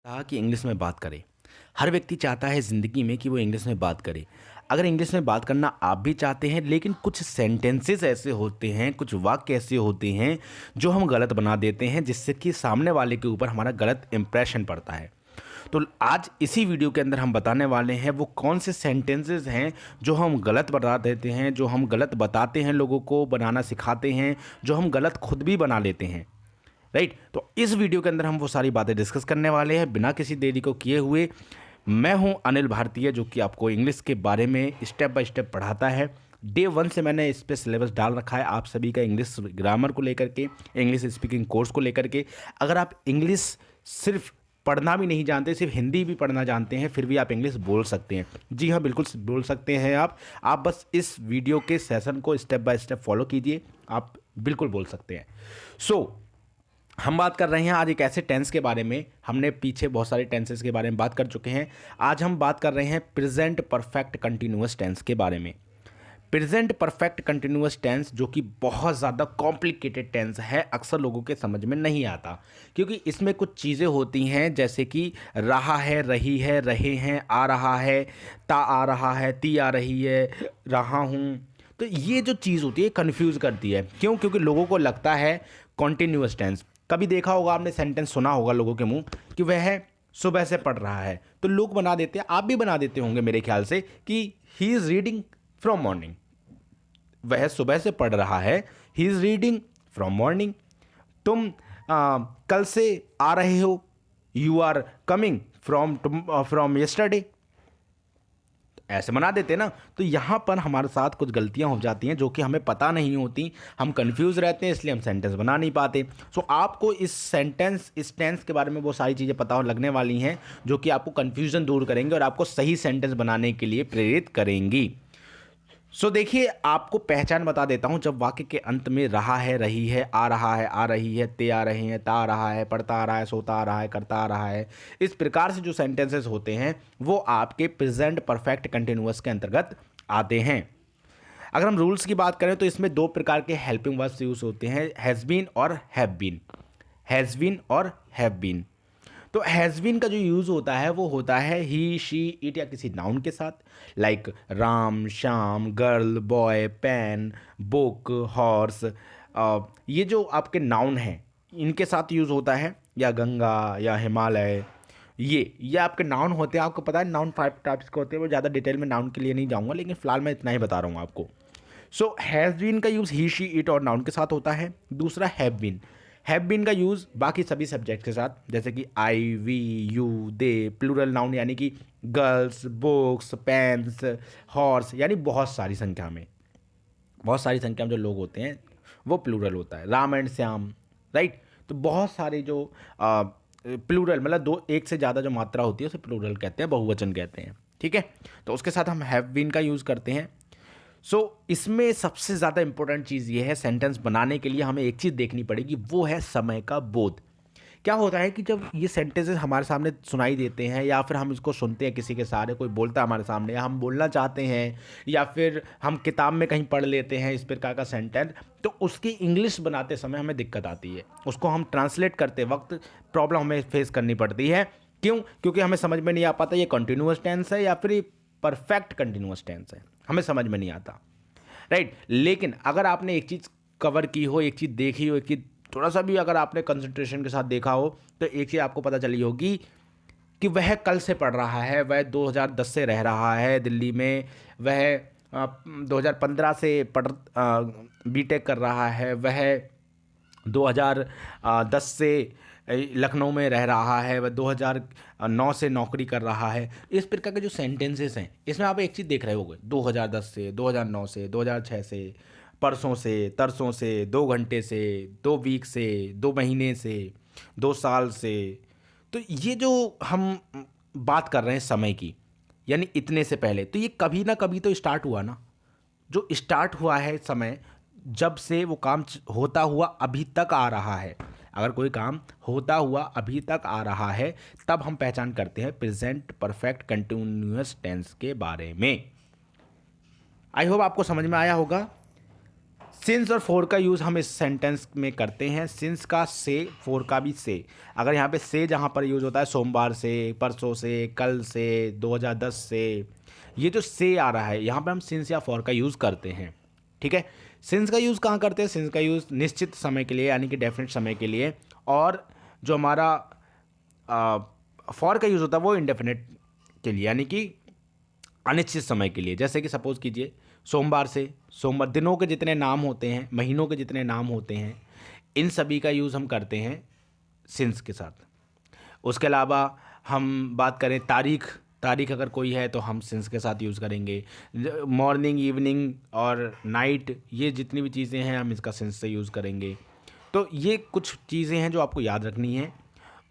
कहा कि इंग्लिश में बात करें। हर व्यक्ति चाहता है ज़िंदगी में कि वो इंग्लिश में बात करे। अगर इंग्लिश में बात करना आप भी चाहते हैं, लेकिन कुछ सेंटेंसेस ऐसे होते हैं, कुछ वाक्य ऐसे होते हैं जो हम गलत बना देते हैं, जिससे कि सामने वाले के ऊपर हमारा गलत इंप्रेशन पड़ता है। तो आज इसी वीडियो के अंदर हम बताने वाले हैं वो कौन से सेंटेंसेस हैं जो हम गलत बता देते हैं, जो हम गलत बताते हैं, लोगों को बनाना सिखाते हैं, जो हम गलत खुद भी बना लेते हैं। राइट। तो इस वीडियो के अंदर हम वो सारी बातें डिस्कस करने वाले हैं बिना किसी देरी को किए हुए। मैं हूं अनिल भारतीय, जो कि आपको इंग्लिश के बारे में स्टेप बाय स्टेप पढ़ाता है। डे वन से मैंने इस पर सिलेबस डाल रखा है आप सभी का, इंग्लिश ग्रामर को लेकर के, इंग्लिश स्पीकिंग कोर्स को लेकर के। अगर आप इंग्लिश सिर्फ पढ़ना भी नहीं जानते, सिर्फ हिंदी भी पढ़ना जानते हैं, फिर भी आप इंग्लिश बोल सकते हैं। जी हाँ, बिल्कुल बोल सकते हैं आप बस इस वीडियो के सेशन को स्टेप बाय स्टेप फॉलो कीजिए, आप बिल्कुल बोल सकते हैं। हम बात कर रहे हैं आज एक ऐसे टेंस के बारे में। हमने पीछे बहुत सारे टेंसेस के बारे में बात कर चुके हैं। आज हम बात कर रहे हैं प्रेजेंट परफेक्ट कंटिन्यूअस टेंस के बारे में। प्रेजेंट परफेक्ट कंटिन्यूअस टेंस, जो कि बहुत ज़्यादा कॉम्प्लिकेटेड टेंस है, अक्सर लोगों के समझ में नहीं आता, क्योंकि इसमें कुछ चीज़ें होती हैं जैसे कि रहा है, रही है, रहे हैं, आ रहा है, ता आ रहा है, ती आ रही है, रहा हूँ। तो ये जो चीज़ होती है कंफ्यूज करती है। क्यों? क्योंकि लोगों को लगता है कॉन्टिन्यूअस टेंस। कभी देखा होगा आपने, सेंटेंस सुना होगा लोगों के मुंह कि वह सुबह से पढ़ रहा है, तो लोग बना देते हैं, आप भी बना देते होंगे मेरे ख्याल से, कि he is reading from morning. वह सुबह से पढ़ रहा है, he is reading from morning. तुम कल से आ रहे हो, you are coming from yesterday. ऐसे बना देते ना। तो यहाँ पर हमारे साथ कुछ गलतियाँ हो जाती हैं जो कि हमें पता नहीं होती, हम कंफ्यूज रहते हैं, इसलिए हम सेंटेंस बना नहीं पाते। आपको इस टेंस के बारे में वो सारी चीज़ें पता लगने वाली हैं जो कि आपको कंफ्यूजन दूर करेंगे और आपको सही सेंटेंस बनाने के लिए प्रेरित करेंगी। देखिए, आपको पहचान बता देता हूं। जब वाक्य के अंत में रहा है, रही है, आ रहा है, आ रही है, ते आ रहे हैं, ता आ रहा है, पढ़ता आ रहा है, सोता आ रहा है, करता आ रहा है, इस प्रकार से जो सेंटेंसेस होते हैं वो आपके प्रेजेंट परफेक्ट कंटिन्यूअस के अंतर्गत आते हैं। अगर हम रूल्स की बात करें तो इसमें दो प्रकार के हेल्पिंग वर्ब्स यूज होते हैं, हैज़ बीन और हैव बीन। हैज़ बीन और हैव बीन। तो हैज़ बीन का जो यूज़ होता है वो होता है ही, शी, इट या किसी नाउन के साथ, like Ram, Shyam, girl, boy, pen, book, horse. ये जो आपके नाउन हैं इनके साथ यूज़ होता है, या गंगा या हिमालय। ये आपके नाउन होते हैं। आपको पता है नाउन 5 टाइप्स के होते हैं, वो ज़्यादा डिटेल में नाउन के लिए नहीं जाऊँगा, लेकिन फिलहाल मैं इतना ही बता रहा हूँ आपको। हैज़ बीन का यूज़ ही, शी, इट और नाउन के साथ होता है। दूसरा हैव बीन। हैव बीन का यूज़ बाकी सभी सब्जेक्ट के साथ, जैसे कि I, we, you, they, plural noun यानी कि गर्ल्स, बुक्स, पेन्स, हॉर्स, यानी बहुत सारी संख्या में जो लोग होते हैं वो प्लूरल होता है। Ram and Shyam, right. तो बहुत सारे जो प्लूरल मतलब दो, एक से ज़्यादा जो मात्रा होती है उसे प्लूरल कहते हैं, बहुवचन कहते हैं। ठीक है। तो उसके साथ हम हैव बीन का यूज़ करते हैं। इसमें सबसे ज़्यादा इंपॉर्टेंट चीज़ ये है, सेंटेंस बनाने के लिए हमें एक चीज़ देखनी पड़ेगी, वो है समय का बोध। क्या होता है कि जब ये सेंटेंसेस हमारे सामने सुनाई देते हैं, या फिर हम इसको सुनते हैं किसी के सहारे, कोई बोलता है हमारे सामने, या हम बोलना चाहते हैं, या फिर हम किताब में कहीं पढ़ लेते हैं इस प्रकार का सेंटेंस, तो उसकी इंग्लिश बनाते समय हमें दिक्कत आती है। उसको हम ट्रांसलेट करते वक्त प्रॉब्लम हमें फेस करनी पड़ती है। क्यों? क्योंकि हमें समझ में नहीं आ पाता ये कंटिन्यूअस टेंस है या फिर ये परफेक्ट कंटिन्यूअस टेंस है, हमें समझ में नहीं आता, राइट। लेकिन अगर आपने एक चीज़ कवर की हो, एक चीज़ देखी हो, एक चीज़ थोड़ा सा भी अगर आपने कंसंट्रेशन के साथ देखा हो, तो एक चीज़ आपको पता चली होगी कि वह कल से पढ़ रहा है, वह 2010 से रह रहा है दिल्ली में, वह 2015 से बीटेक कर रहा है, वह 2010 से लखनऊ में रह रहा है, वह 2009 से नौकरी कर रहा है। इस प्रकार के जो सेंटेंसेस हैं इसमें आप एक चीज़ देख रहे होगे, 2010 से, 2009 से, 2006 से, परसों से, तरसों से, 2 घंटे से, 2 वीक से, 2 महीने से, 2 साल से। तो ये जो हम बात कर रहे हैं समय की, यानी इतने से पहले, तो ये कभी ना कभी तो स्टार्ट हुआ ना। जो स्टार्ट हुआ है समय, जब से वो काम होता हुआ अभी तक आ रहा है, अगर कोई काम होता हुआ अभी तक आ रहा है, तब हम पहचान करते हैं प्रेजेंट परफेक्ट कंटिन्यूअस टेंस के बारे में। आई होप आपको समझ में आया होगा। सिंस और फॉर का यूज़ हम इस सेंटेंस में करते हैं। सिंस का से, फॉर का भी से। अगर यहाँ पे से जहाँ पर यूज़ होता है सोमवार से, परसों से, कल से, 2010 से, ये जो से आ रहा है यहाँ पे हम सिंस या फॉर का यूज़ करते हैं। ठीक है। सिंस का यूज़ कहाँ करते हैं? सिंस का यूज़ निश्चित समय के लिए यानी कि डेफिनेट समय के लिए, और जो हमारा फॉर का यूज़ होता है वो इंडेफिनेट के लिए यानी कि अनिश्चित समय के लिए। जैसे कि सपोज कीजिए सोमवार से, सोमवार दिनों के जितने नाम होते हैं, महीनों के जितने नाम होते हैं, इन सभी का यूज़ हम करते हैं सिंस के साथ। उसके अलावा हम बात करें तारीख, तारीख अगर कोई है तो हम सिंस के साथ यूज़ करेंगे। मॉर्निंग, इवनिंग और नाइट, ये जितनी भी चीज़ें हैं हम इसका सिंस से यूज़ करेंगे। तो ये कुछ चीज़ें हैं जो आपको याद रखनी है।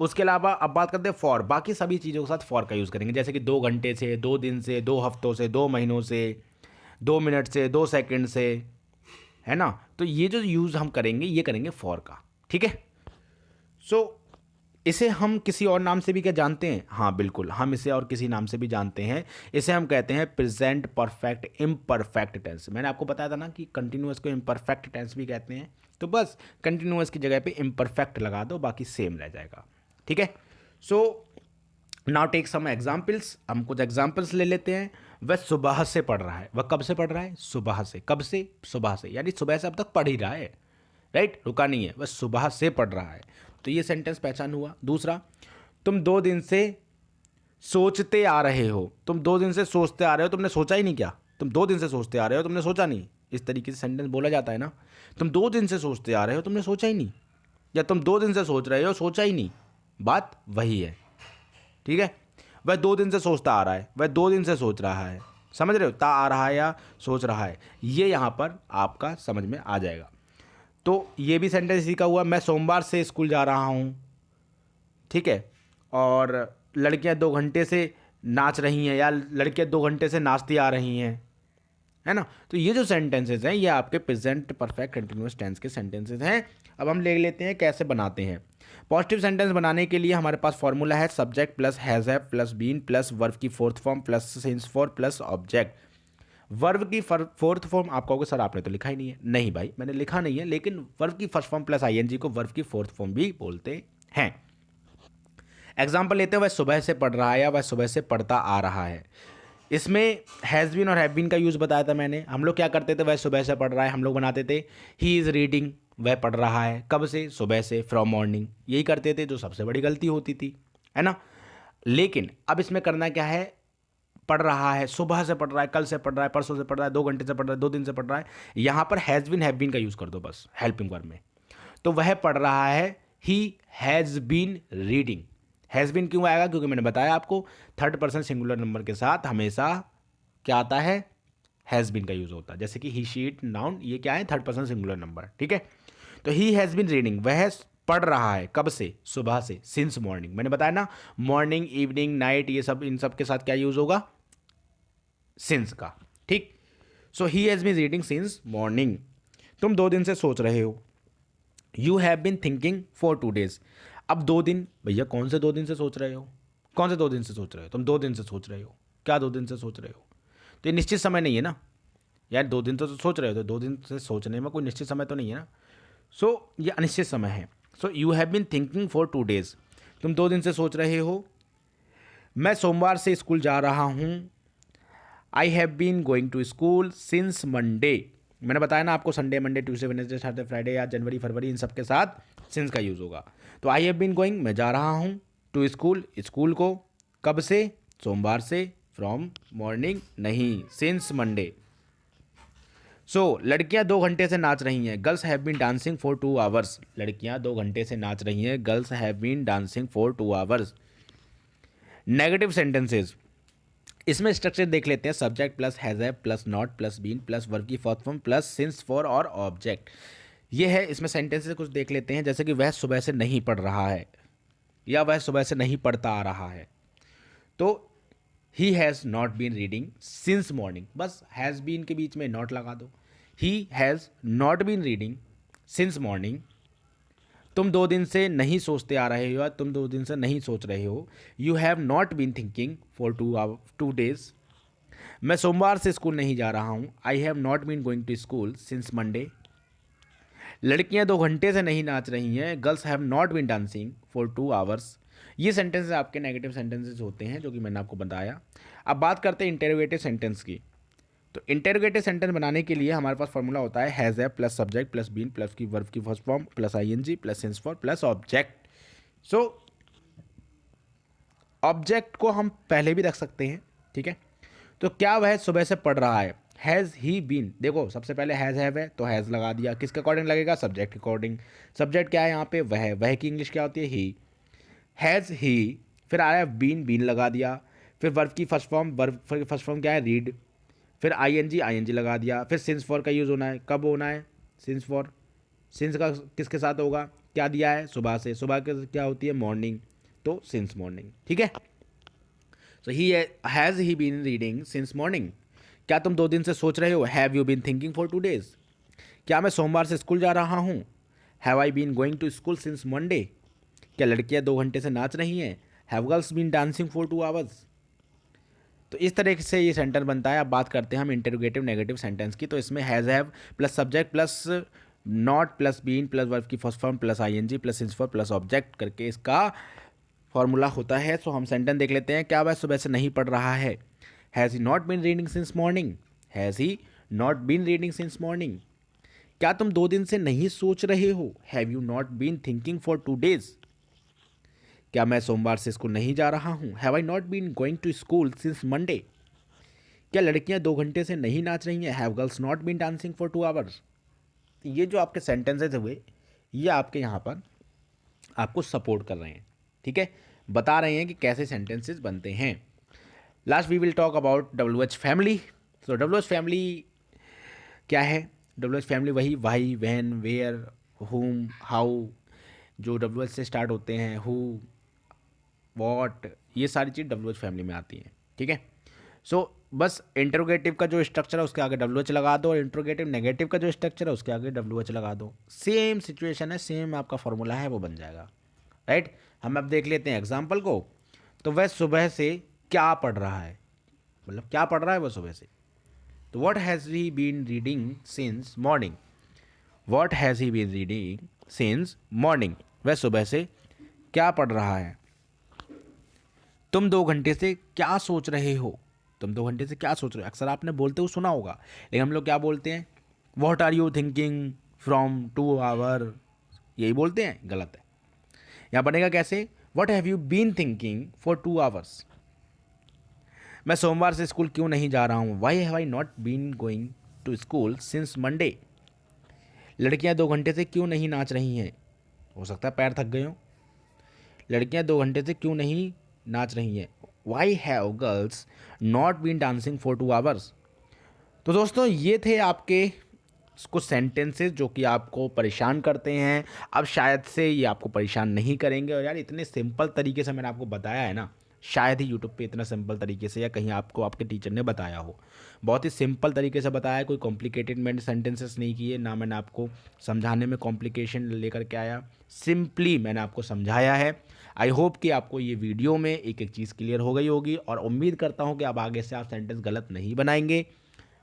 उसके अलावा अब बात करते हैं फॉर। बाकी सभी चीज़ों के साथ फॉर का यूज़ करेंगे, जैसे कि 2 घंटे से, 2 दिन से, 2 हफ्तों से, 2 महीनों से, 2 मिनट से, 2 सेकंड से, है ना। तो ये जो यूज़ हम करेंगे ये करेंगे फॉर का। ठीक है। सो इसे हम किसी और नाम से भी क्या जानते हैं? हाँ बिल्कुल, हम इसे और किसी नाम से भी जानते हैं। इसे हम कहते हैं प्रेजेंट परफेक्ट इम्परफेक्ट टेंस। मैंने आपको बताया था ना कि कंटिन्यूअस को इम्परफेक्ट टेंस भी कहते हैं, तो बस कंटिन्यूअस की जगह पे इम्परफेक्ट लगा दो, बाकी सेम रह जाएगा। ठीक है। So now take some examples. हम कुछ एग्जाम्पल्स ले लेते हैं। वह सुबह से पढ़ रहा है। वह कब से पढ़ रहा है? सुबह से। कब से? सुबह से, यानी सुबह से अब तक पढ़ ही रहा है, राइट, रुका नहीं है, वह सुबह से पढ़ रहा है। तो ये सेंटेंस पहचान हुआ। दूसरा, तुम 2 दिन से सोचते आ रहे हो। तुम 2 दिन से सोचते आ रहे हो, तुमने सोचा ही नहीं क्या? तुम 2 दिन से सोचते आ रहे हो, तुमने सोचा नहीं। इस तरीके से सेंटेंस बोला जाता है ना। तुम 2 दिन से सोचते आ रहे हो, तुमने सोचा ही नहीं, या तुम 2 दिन से सोच रहे हो, सोचा ही नहीं। बात वही है। ठीक है। वह 2 दिन से सोचता आ रहा है, वह 2 दिन से सोच रहा है। समझ रहे हो? ता आ रहा है या सोच रहा है, ये यहाँ पर आपका समझ में आ जाएगा। तो ये भी सेंटेंस इसी का हुआ। मैं सोमवार से स्कूल जा रहा हूँ। ठीक है। और लड़कियां 2 घंटे से नाच रही हैं, या लड़कियां 2 घंटे से नाचती आ रही हैं, है ना। तो ये जो सेंटेंसेस हैं ये आपके प्रेजेंट परफेक्ट कंटिन्यूअस टेंस के सेंटेंसेस हैं। अब हम ले लेते हैं कैसे बनाते हैं। पॉजिटिव सेंटेंस बनाने के लिए हमारे पास फॉर्मूला है subject plus has have plus been plus verb की fourth form plus since for plus object. Verb की फोर्थ फॉर्म आप कहोगे सर आपने तो लिखा ही नहीं है। नहीं भाई, मैंने लिखा नहीं है, लेकिन वर्ब की फर्स्ट फॉर्म प्लस आईएनजी को वर्ब की फोर्थ फॉर्म भी बोलते हैं। एग्जाम्पल लेते हैं, वह सुबह से पढ़ रहा है या वह सुबह से पढ़ता आ रहा है। इसमें हैज़ बीन और हैव बीन का यूज़ बताया था मैंने। हम लोग क्या करते थे? वह सुबह से पढ़ रहा है, हम लोग बनाते थे ही इज़ रीडिंग। वह पढ़ रहा है कब से? सुबह से, फ्रॉम मॉर्निंग। यही करते थे, जो सबसे बड़ी गलती होती थी, है ना। लेकिन अब इसमें करना क्या है? पढ़ रहा है, सुबह से पढ़ रहा है, कल से पढ़ रहा है, परसों से पढ़ रहा है, 2 घंटे से पढ़ रहा है, 2 दिन से पढ़ रहा है। यहाँ पर हैज़ बीन हैव बीन का यूज़ कर दो बस हेल्पिंग वर्ब में। तो वह पढ़ रहा है, he has been reading. Has been क्यों आएगा? क्योंकि मैंने बताया आपको थर्ड पर्सन सिंगुलर नंबर के साथ हमेशा क्या आता है? हैज़ बीन का यूज़ होता है। जैसे कि ही, शी, इट, नाउन, ये क्या है? Third person singular number. ठीक है। तो ही हैज़ बीन रीडिंग, वह पढ़ रहा है कब से? सुबह से, सिंस मॉर्निंग। मैंने बताया ना, मॉर्निंग, इवनिंग, नाइट, ये सब, इन सब के साथ क्या यूज़ होगा? सिंस का। ठीक। So he has been reading since morning. तुम 2 दिन से सोच रहे हो। You have been thinking for 2 days. अब 2 दिन, भैया कौन से 2 दिन से सोच रहे हो? कौन से 2 दिन से सोच रहे हो? तुम 2 दिन से सोच रहे हो। क्या 2 दिन से सोच रहे हो? तो ये निश्चित समय नहीं है ना यार। 2 दिन तो सोच रहे हो, तो 2 दिन से सोचने में कोई निश्चित समय तो नहीं है ना। सो ये अनिश्चित समय है। So you have been thinking for 2 days. तुम 2 दिन से सोच रहे हो। मैं सोमवार से स्कूल जा रहा हूँ। I have been going to school since Monday. मैंने बताया ना आपको, Sunday, Monday, Tuesday, Wednesday, Thursday, Friday या जनवरी, फरवरी, इन सब के साथ सिंस का यूज़ होगा। तो आई हैव बीन गोइंग, मैं जा रहा हूँ, टू स्कूल, स्कूल को, कब से? सोमवार से, फ्रॉम मॉर्निंग नहीं, सिंस मंडे। सो लड़कियां 2 घंटे से नाच रही हैं। Girls have been dancing for 2 hours. लड़कियां 2 घंटे से नाच रही हैं। Girls have been dancing for 2 hours. Negative sentences, इसमें स्ट्रक्चर देख लेते हैं। Subject plus has have plus not plus been plus verb की fourth form plus since for और ऑब्जेक्ट। ये है, इसमें सेंटेंसेस कुछ देख लेते हैं। जैसे कि वह सुबह से नहीं पढ़ रहा है, या वह सुबह से नहीं पढ़ता आ रहा है। तो he has not been reading since morning, बस हैज़ बीन के बीच में नॉट लगा दो। He has not been reading since morning. तुम 2 दिन से नहीं सोचते आ रहे हो, या तुम 2 दिन से नहीं सोच रहे हो। You have not been thinking for 2 days. मैं सोमवार से स्कूल नहीं जा रहा हूँ। I have not been going to school since Monday. लड़कियां 2 घंटे से नहीं नाच रही हैं, girls have not been dancing for 2 hours. ये सेंटेंसेस आपके नेगेटिव सेंटेंसेस होते हैं जो कि मैंने आपको बताया। अब बात करते हैं इंटेरोगेटिव सेंटेंस की। तो इंटेरोगेटिव सेंटेंस बनाने के लिए हमारे पास फॉर्मूला होता है has, have plus subject plus been plus की वर्ब की first form plus ING plus since for plus object. So object को हम पहले भी रख सकते हैं, ठीक है। तो क्या वह सुबह से पढ़ रहा है, हैज़ ही बीन। देखो सबसे पहले हैज़ हैव है तो हैज़ लगा दिया, किसके अकॉर्डिंग लगेगा, सब्जेक्ट के अकॉर्डिंग। सब्जेक्ट क्या है यहाँ पे, वह की इंग्लिश क्या होती है, ही। हैज़ ही, फिर आया बीन, बीन लगा दिया, फिर वर्ब की फर्स्ट फॉर्म, वर्ब की फर्स्ट फॉर्म क्या है, रीड, फिर आईएनजी लगा दिया, फिर सिंस फॉर का यूज़ होना है, कब होना है, सिंस फॉर। सिंस का किसके साथ होगा, क्या दिया है, सुबह से, सुबह के क्या होती है, मॉर्निंग, तो सिंस मॉर्निंग, ठीक है। So he has he been reading since morning. क्या तुम 2 दिन से सोच रहे हो, have you been thinking for 2 days. क्या मैं सोमवार से स्कूल जा रहा हूँ, have I been going to school since Monday. क्या लड़कियाँ 2 घंटे से नाच रही हैं, have girls been dancing for 2 hours. तो इस तरह से ये सेंटेंस बनता है। अब बात करते हैं हम इंटेरोगेटिव नेगेटिव सेंटेंस की। तो इसमें has have plus subject plus not plus been plus verb की first form plus ING plus since for plus object करके इसका फॉर्मूला होता है। सो हम सेंटेंस देख लेते हैं। क्या वह सुबह से नहीं पढ़ रहा है, has he not been reading since morning, has he not been reading since morning. क्या तुम 2 दिन से नहीं सोच रहे हो, have you not been thinking for 2 days. क्या मैं सोमवार से स्कूल नहीं जा रहा हूँ, have I not been going to school since Monday. क्या लड़कियां 2 घंटे से नहीं नाच रही हैं, have girls not been dancing for 2 hours. ये जो आपके सेंटेंसेज हुए ये आपके यहाँ पर आपको सपोर्ट कर रहे हैं, ठीक है, बता रहे हैं कि कैसे सेंटेंसेस बनते हैं। Last we will talk about WH family. So WH family क्या है, WH फैमिली वही why, when, where, whom, how, जो WH से स्टार्ट होते हैं, हु, वॉट, ये सारी चीज़ WH फैमिली में आती हैं, ठीक है। सो बस इंटरोगेटिव का जो स्ट्रक्चर है उसके आगे WH लगा दो, और इंटरोगेटिव नेगेटिव का जो स्ट्रक्चर है उसके आगे WH लगा दो। सेम सिचुएशन है, सेम आपका फॉर्मूला है, वो बन जाएगा, राइट। हम अब देख लेते हैं एग्जाम्पल को। तो वह सुबह से क्या पढ़ रहा है, मतलब क्या पढ़ रहा है वह सुबह से। तो what has he been reading since morning, what has he been reading since morning, वह सुबह से क्या पढ़ रहा है। तुम 2 घंटे से क्या सोच रहे हो, तुम 2 घंटे से क्या सोच रहे हो, अक्सर आपने बोलते हुए सुना होगा, लेकिन हम लोग क्या बोलते हैं, what are you thinking from 2 hour, यही बोलते हैं, गलत है। यहाँ बनेगा कैसे, what have you been thinking for 2 hours. मैं सोमवार से स्कूल क्यों नहीं जा रहा हूँ, why have I not been going to school since Monday. लड़कियाँ 2 घंटे से क्यों नहीं नाच रही हैं, हो सकता है पैर थक गए हो। लड़कियां 2 घंटे से क्यों नहीं नाच रही हैं, why have girls not been dancing for 2 hours. तो दोस्तों ये थे आपके कुछ सेंटेंसेस जो कि आपको परेशान करते हैं। अब शायद से ये आपको परेशान नहीं करेंगे, और यार इतने सिंपल तरीके से मैंने आपको बताया है ना, शायद ही यूट्यूब पे इतना सिंपल तरीके से या कहीं आपको आपके टीचर ने बताया हो। बहुत ही सिंपल तरीके से बताया, कोई कॉम्प्लिकेटेड मैंने सेंटेंसेस नहीं किए, ना मैंने आपको समझाने में कॉम्प्लिकेशन लेकर के आया, सिंपली मैंने आपको समझाया है। आई होप कि आपको ये वीडियो में एक एक चीज़ क्लियर हो गई होगी, और उम्मीद करता हूँ कि अब आगे से आप सेंटेंस गलत नहीं बनाएंगे,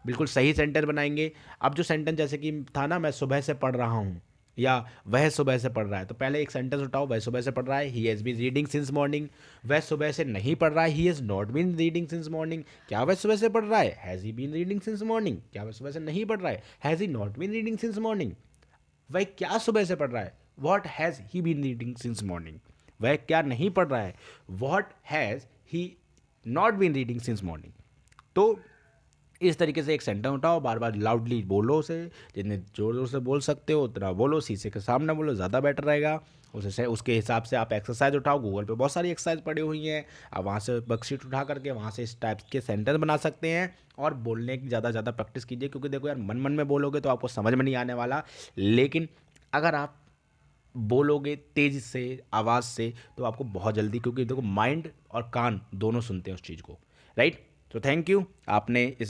बिल्कुल सही सेंटेंस बनाएंगे। अब जो सेंटेंस जैसे कि था ना, मैं सुबह से पढ़ रहा हूँ, या वह सुबह से पढ़ रहा है, तो पहले एक सेंटेंस उठाओ, वह सुबह से पढ़ रहा है, he has been reading since morning. वह सुबह से नहीं पढ़ रहा है, he has not been reading since morning. क्या वह सुबह से पढ़ रहा है, has he been reading since morning. क्या वह सुबह से नहीं पढ़ रहा है, has he not been reading since morning. वह क्या सुबह से पढ़ रहा है, what has he been reading since morning. वह क्या नहीं पढ़ रहा है, what has he not been reading since morning. तो इस तरीके से एक सेंटेंस उठाओ, बार बार लाउडली बोलो उसे, जितने जोर जोर से बोल सकते हो उतना बोलो, शीशे के सामने बोलो, ज़्यादा बेटर रहेगा। उसे उसके हिसाब से आप एक्सरसाइज उठाओ, गूगल पे बहुत सारी एक्सरसाइज पड़ी हुई हैं, आप वहाँ से वर्कशीट उठा करके वहाँ से इस टाइप के सेंटेंस बना सकते हैं। और बोलने की ज़्यादा प्रैक्टिस कीजिए, क्योंकि देखो यार मन मन में बोलोगे तो आपको समझ में नहीं आने वाला, लेकिन अगर आप बोलोगे तेज़ से, आवाज़ से, तो आपको बहुत जल्दी, क्योंकि देखो माइंड और कान दोनों सुनते हैं उस चीज़ को, राइट। तो थैंक यू, आपने इस